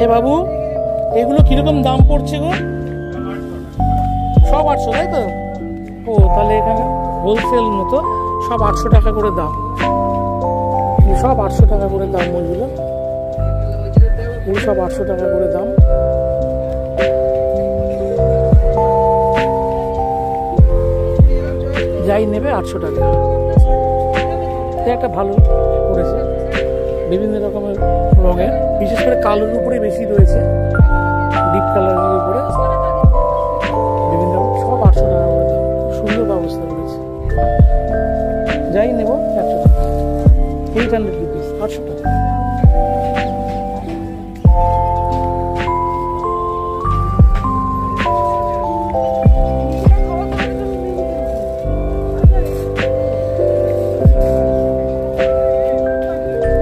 এ বাবু, এগুলো কিরকম দাম পড়ছে গো? সব 800, তাই তো? ও, তাহলে এখানে হোলসেল মতো সব 800 টাকা করে দাম। সব 800 টাকা করে দাম বলছিল, সব 800 টাকা করে দাম। যাই নেবে 800 টাকা। এটা একটা ভালো করেছে, বিভিন্ন রকমের রঙের, বিশেষ করে কালোর উপরে বেশি রয়েছে, ডিপ কালারের উপরে বিভিন্ন সব 800 টাকা করে দাম। সুন্দর ব্যবস্থা রয়েছে। যাই নেব 100 টাকা, 800 রুপিস, 800 টাকা।